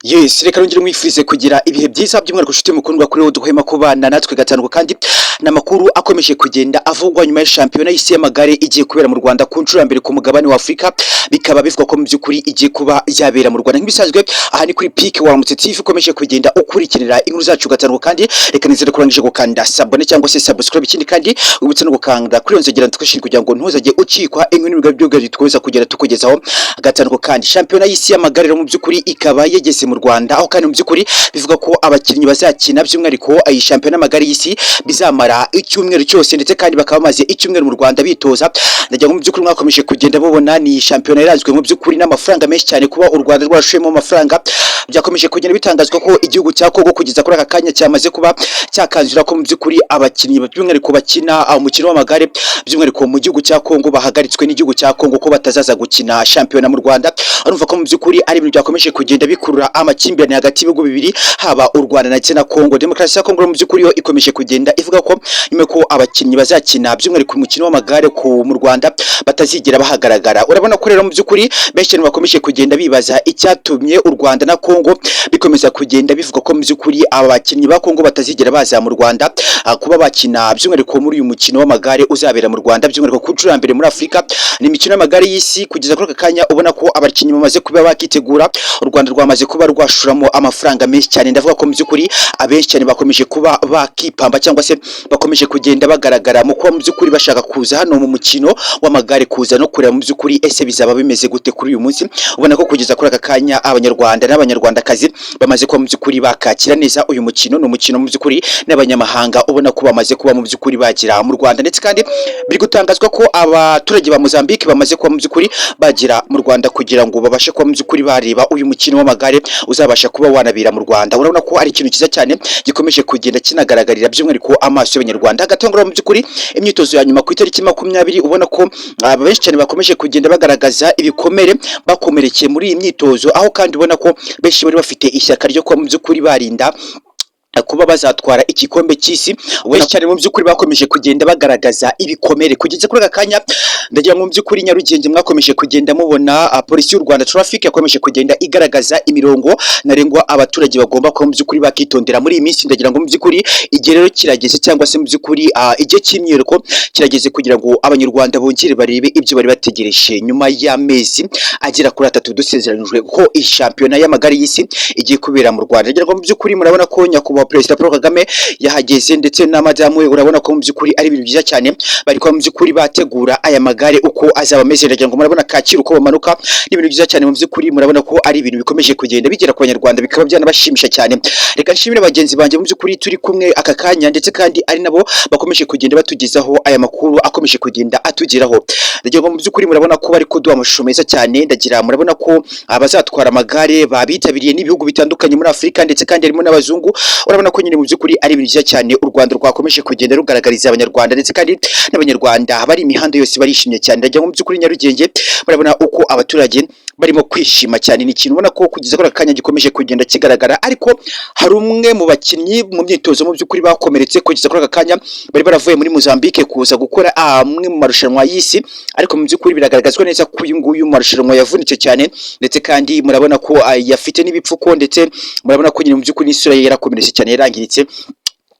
Yes, reka rongere mwifurize kugira ibihe byiza by'umwaka ushuti mukundwa kuri duhema kubana natwe gatanu kandi namakuru akomeje kugenda avugwa nyuma ya shampiyona y'isi y'amagare igiye kubera mu Rwanda ku nshuro ya mbere ku mugabane wa Afrika, bikaba bivuga ko mu by'ukuri igiye kuba yabera mu Rwanda nk'ibisanzwe. Aha ni kuri Peak Waramutse TV ukomeje kugenda ukurikirira inkuru zacu gatanu kandi reka nizere kurangije gukanda sabone cyangwa se subscribe, ikindi kandi wibutse no gukanda kuri onzegera tukashiri kugira ngo ntuzaje ucikwa inkuru n'ibigabo by'ubwari tweza kugera tukugezaho gatanu kandi shampiyona y'isi y'amagare mu by'ukuri ikaba yegeze mu Rwanda, aho kandi mu by'ukuri bivuga ko abakinnyi bazakina by'umwihariko iyi shampiyona y'amagare y'isi bizamara icyumweru cyose, ndetse kandi bakaba bamaze icyumweru mu Rwanda bitoza. Ndagira ngo mu by'ukuri mwakomeje kugenda babona ni shampiyona iranzwe mu by'ukuri n'amafaranga menshi cyane, kuba u Rwanda rwashuyemo amafaranga. Byakomeje kugenda bitangazwa ko igihugu cya Kongo kugeza kuri aka kanya cyamaze kuba cyakanzura ko mu by'ukuri abakinnyi by'umwihariko bakina umukino w'amagare by'umwihariko mu gihugu cya Kongo bahagaritswe n'igihugu cya Kongo ko batazaza gukina shampiyona mu Rwanda. Urumva ko mu by'ukuri ari ibintu byakomeje kugenda bikurura amakimbirane hagati y'ibihugu bibiri, haba u Rwanda ndetse na Kongo. Demokarasi ya Kongo mu by'ukuri yo ikomeje kugenda ivuga ko nyuma ko abakinnyi bazakina by'umwihariko umukino w'amagare mu Rwanda batazigera bahagaragara. Urabona ko rero mu by'ukuri benshi bakomeje kugenda bibaza icyatumye u Rwanda na Kongo bikomeza kugenda bivuga ko mu by'ukuri aba bakinnyi ba Kongo batazigera baza mu Rwanda kuba bakina by'umwihariko muri uyu mukino w'amagare uzabera mu Rwanda by'umwihariko ku nshuro ya mbere muri Afrika. Ni imikino y'amagare y'isi kugeza kuri aka kanya ubona ko abakinnyi bamaze kuba bakitegura, u Rwanda rwamaze kuba rwashuramo amafaranga menshi cyane. Ndavuga ko mu by'ukuri abenshi cyane bakomeje kuba bakipamba cyangwa se bakomeje kugenda bagaragara mu kuba mu by'ukuri bashaka kuza hano mu mukino w'amagare, kuza no kureba mu by'ukuri ese bizaba bimeze gute kuri uyu munsi. Ubona ko kugeza kuri aka kanya abanyarwanda n'abanyarwandakazi bamaze kuba mu by'ukuri bakakira neza uyu mukino. Ni umukino mu by'ukuri n'abanyamahanga ubona ko bamaze kuba mu by'ukuri bagira mu Rwanda, ndetse kandi biri gutangazwa ko abaturage ba Mozambique bamaze kuba mu by'ukuri bagira mu Rwanda kugira ngo babashe kuba mu by'ukuri bareba uyu mukino w'amagare uzabasha kuba wanabira mu Rwanda. Urabona ko ari ikintu cyiza cyane gikomeje kugenda kinagaragarira by'umwihariko amaso y'abanyarwanda. Gatangura mu by'ukuri imyitozo ya nyuma ku itariki 20, ubona ko benshi cyane bakomeje kugenda bagaragaza ibikomere bakomerekeye muri iyi myitozo, aho kandi ubona ko benshi bari bafite ishyaka ryo kuba mu by'ukuri barinda kuba bazatwara igikombe cy'isi. Ubona cyane mu by'ukuri bakomeje kugenda bagaragaza ibikomere kugeza kuri aka kanya. Ndagira mu by'ukuri Nyarugenge mwakomeje kugenda mubona polisi y'u Rwanda traffic yakomeje kugenda igaragaza imirongo narengwa abaturage bagomba kuba mu by'ukuri bakitondera muri iyi minsi. Ndagira ngo mu by'ukuri igihe rero kirageze, cyangwa se mu by'ukuri igihe cy'imyereko kirageze kugira ngo abanyarwanda bongere barebe ibyo bari bategereje nyuma y'amezi agera kuri 3 dusezeranijwe ko iyi shampiyona y'amagare y'isi igiye kubera mu Rwanda. Ndagira ngo mu by'ukuri murabona ko nyakubahwa Perezida Paul Kagame yahageze ndetse na madamu we. Urabona ko mu by'ukuri ari ibintu byiza cyane, bari kwa mu by'ukuri bategura aya magare uko azaba ameze. Ndagira ngo murabona Kacyiru uko bamanuka, ni ibintu byiza cyane mu by'ukuri. Murabona ko ari ibintu bikomeje kugenda bigera ku banyarwanda, bikaba byanabashimisha cyane. Reka nshimire bagenzi banjye mu by'ukuri turi kumwe aka kanya, ndetse kandi ari nabo bakomeje kugenda batugezaho aya makuru akomeje kugenda atugeraho. Ndagira ngo mu by'ukuri murabona ko bari kuduha amashusho meza cyane. Ndagira murabona ko abazatwara amagare babitabiriye n'ibihugu bitandukanye muri Afrika, ndetse kandi harimo n'abazungu. Urabona ko nyine mu by'ukuri ari ibintu byiza cyane u Rwanda rwakomeje kugenda rugaragariza abanyarwanda, ndetse kandi n'abanyarwanda bari imihanda yose barishimye cyane. Ndagira ngo mu by'ukuri Nyarugenge murabona uko abaturage barimo kwishima cyane. Ni ikintu ubona ko kugeza kuri akanya gikomeje kugenda kigaragara, ariko hari umwe mu bakinnyi mu myitozo mu by'ukuri bakomeretse kugeza kuri aka kanya. Bari baravuye muri Mozambique kuza gukora amwe mu marushanwa y'isi, ariko mu by'ukuri biragaragazwa neza ko uyu nguyu marushanwa yavunitse cyane, ndetse kandi murabona ko yafite n'ibipfuko, ndetse murabona ko nyine mu by'ukuri n'isura ye yarakomeretse cyane, yarangiritse.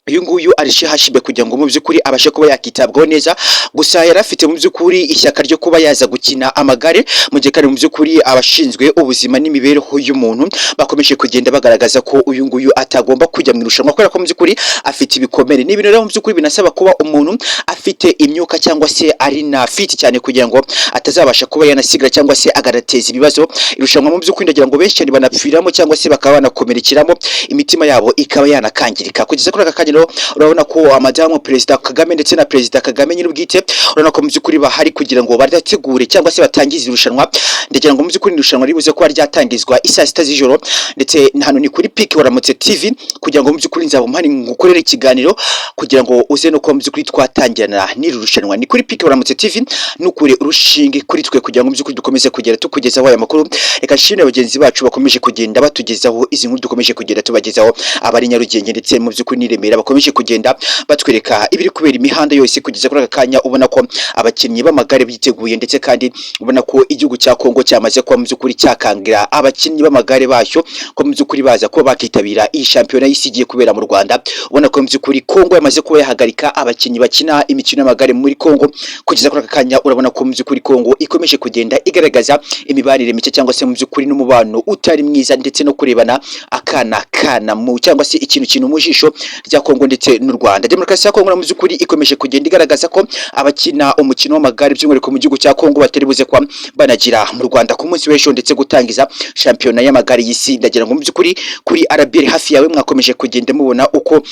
Uyu nguyu arishe hashibe kugira ngo mu by'ukuri abashe kuba yakitabwaho neza. Gusa yari afite mu by'ukuri ishyaka ryo kuba yaza gukina amagare, mu gihe kandi mu by'ukuri abashinzwe ubuzima n'imibereho y'umuntu bakomeje kugenda bagaragaza ko uyu nguyu atagomba kujya mu irushanwa kubera ko mu by'ukuri afite ibikomere. Ni ibintu rero mu by'ukuri binasaba kuba umuntu afite imyuka cyangwa se ari na fit cyane kugira ngo atazabasha kuba yanasigira cyangwa se agarateza ibibazo irushanwa. Mu by'ukuri ndagira ngo benshi cyane banapfiramo cyangwa se bakaba banakomerekeramo, imitima yabo ikaba yanakangirika. Kugeza kuri aka kanya urabona ko madamu Perezida Kagame ndetse na Perezida Kagame nyir'ubwite urabona ko mu by'ukuri bahari kugira ngo barategure cyangwa se batangize irushanwa. Ndagira ngo mu by'ukuri irushanwa ribuze ko ryatangizwa isaa 6 z'ijoro, ndetse hano ni kuri Peak Waramutse TV kugira ngo mu by'ukuri nzaba mpari ngukorere ikiganiro kugira ngo uze no ko mu by'ukuri twatangirana n'iri rushanwa. Ni kuri Peak Waramutse TV nukure urushinge kuri twe kugira ngo mu by'ukuri dukomeze kugera tukugezaho aya makuru. Reka nshimire bagenzi bacu bakomeje kugenda batugezaho izi nkuru dukomeje kugenda tubagezaho, abari Nyarugenge ndetse mu by'ukuri n'Iremera bakomeje kugenda batwereka ibiri kubera imihanda yose kugeza kuri aka kanya. Ubona ko abakinnyi b'amagare biteguye, ndetse kandi ubona ko igihugu cya Kongo cyamaze kuba mu by'ukuri cyakangira abakinnyi b'amagare bashyo ko mu by'ukuri baza kuba bakitabira iyi shampiyona y'isi igiye kubera mu Rwanda. Ubona ko mu by'ukuri Kongo yamaze kuba yahagarika abakinnyi bakina imikino y'amagare muri Kongo kugeza kuri aka kanya. Urabona ko mu by'ukuri Kongo ikomeje kugenda igaragaza imibanire mike cyangwa se mu by'ukuri n'umubano utari mwiza, ndetse no kurebana akana mu cyangwa se ikintu mu jisho rya Kongo ndetse n'u Rwanda. Demokarasi ya Kongo mu by'ukuri ikomeje kugenda igaragaza ko abakina umukino w'amagare by'umwihariko mu gihugu cya Kongo batari buze kwa banagira mu Rwanda ku munsi w'ejo, ndetse gutangiza shampiyona y'amagare y'isi. Ndagira ngo mu by'ukuri kuri RBL hafi yawe mwakomeje kugenda mubona uko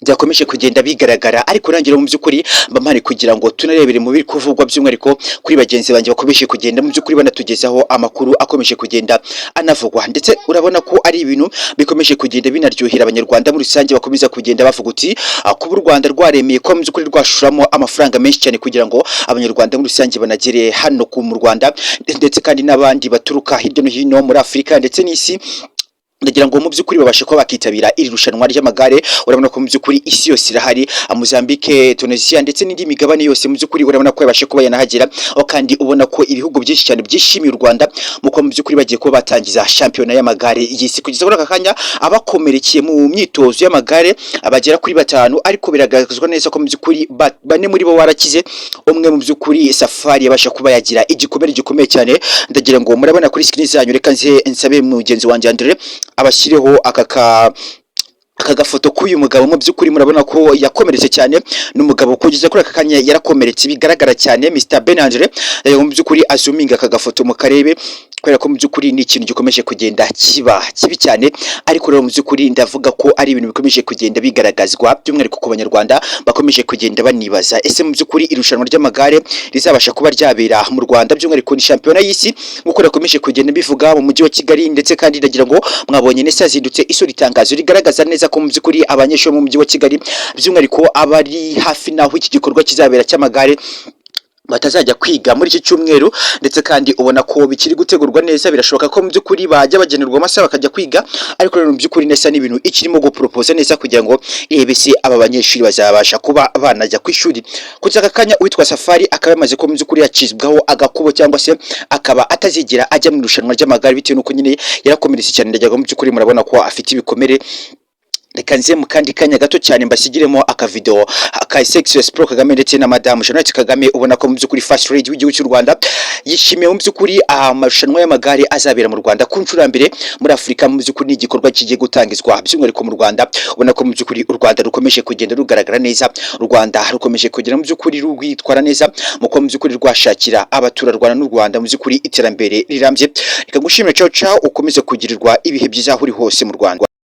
byakomeje kugenda bigaragara, ariko rangira mu by'ukuri bamari kugira ngo tunarebere mu biri kuvugwa by'umwihariko kuri bagenzi banjye bakomeje kugenda mu by'ukuri banatugezaho amakuru akomeje kugenda anavugwa, ndetse urabona ko ari ibintu bikomeje kugenda binaryohera abanyarwanda muri rusange bakomeza kugenda bavuga uti kuba u Rwanda rwaremeye ko mu by'ukuri rwashuramo amafaranga menshi cyane kugira ngo abanyarwanda muri rusange banagere hano mu Rwanda, ndetse kandi n'abandi baturuka hirya no hino muri Afurika ndetse n'isi. Ndagira ngo mu by'ukuri babashe kuba bakitabira iri rushanwa ry'amagare. Urabona ko mu by'ukuri isi yose irahari, Mozambique, Tunisia ndetse n'indi migabane yose mu by'ukuri urabona ko yabashe kuba yanahagera, kandi ubona ko ibihugu byinshi cyane byishimiye u Rwanda muko mu by'ukuri bagiye kuba batangiza shampiyona y'amagare y'isi. Kugeza kuri aka kanya abakomerekeye mu myitozo y'amagare abagera kuri 5, ariko biragaragazwa neza ko mu by'ukuri bane muri bo warakize. Umwe mu by'ukuri Safari yabasha kuba yagira igikomere gikomeye cyane. Ndagira ngo murabona kuri screen zanyu, reka nsabe mugenzi wanjye Andre abashyireho aka gafoto k'uyu mugabo. Mu by'ukuri murabona ko yakomeretse cyane, n'umugabo kugeza kuri aka kanya yarakomeretse bigaragara cyane. Mr Benandre mu by'ukuri azuminga aka gafoto mu karebe, kubera ko mu by'ukuri ni ikintu gikomeje kugenda kibi cyane. Ariko rero mu by'ukuri ndavuga ko ari ibintu bikomeje kugenda bigaragazwa by'umwihariko ku banyarwanda bakomeje kugenda banibaza, ese mu by'ukuri irushanwa ry'amagare rizabasha kuba ryabera mu Rwanda by'umwihariko ni shampiyona y'isi nk'uko rakomeje kugenda bivuga mu mujyi wa Kigali. Ndetse kandi ndagira ngo mwabonye nese yazindutse isura itangazo rigaragaza neza ko mu by'ukuri abanyeshuri mu mujyi wa Kigali by'umwihariko abari hafi naho iki gikorwa kizabera cy'amagare batazajya kwiga muri iki cyumweru, ndetse kandi ubona ko bikiri gutegurwa neza. Birashoboka ko mu by'ukuri bajya bagenerwa amasaha bakajya kwiga, ariko rero mu by'ukuri nesa n'ibintu ikirimo gupropose neza kugira ngo irebe se aba banyeshuri bazabasha kuba banajya ku ishuri. Kugeza aka kanya uwitwa Safari akaba yamaze ko mu by'ukuri yacizwaho agakubo, cyangwa se akaba atazigira ajya mu irushanwa ry'amagare bitewe n'uko nyine yarakomeretse cyane. Ndagira ngo mu by'ukuri murabona ko afite ibikomere. Reka nze mu kandi kanya gato cyane mbasigiremo akavideo ka Sexy Pro Kagame ndetse na Madame Jeannette Kagame. Ubona ko mu by'ukuri Fast Lady w'igihugu cy'u Rwanda yishimiye mu by'ukuri amarushanwa y'amagare azabera mu Rwanda ku nshuro ya mbere muri Afurika. Mu by'ukuri ni igikorwa kigiye gutangizwa by'umwihariko mu Rwanda. Ubona ko mu by'ukuri u Rwanda rukomeje kugenda rugaragara neza, u Rwanda rukomeje kugira mu by'ukuri rwitwara neza muko mu by'ukuri rwashakira abaturarwanda n'u Rwanda mu by'ukuri iterambere rirambye. Reka ngushimire, ciao ciao, ukomeze kugirirwa ibihe byiza aho uri hose mu Rwanda.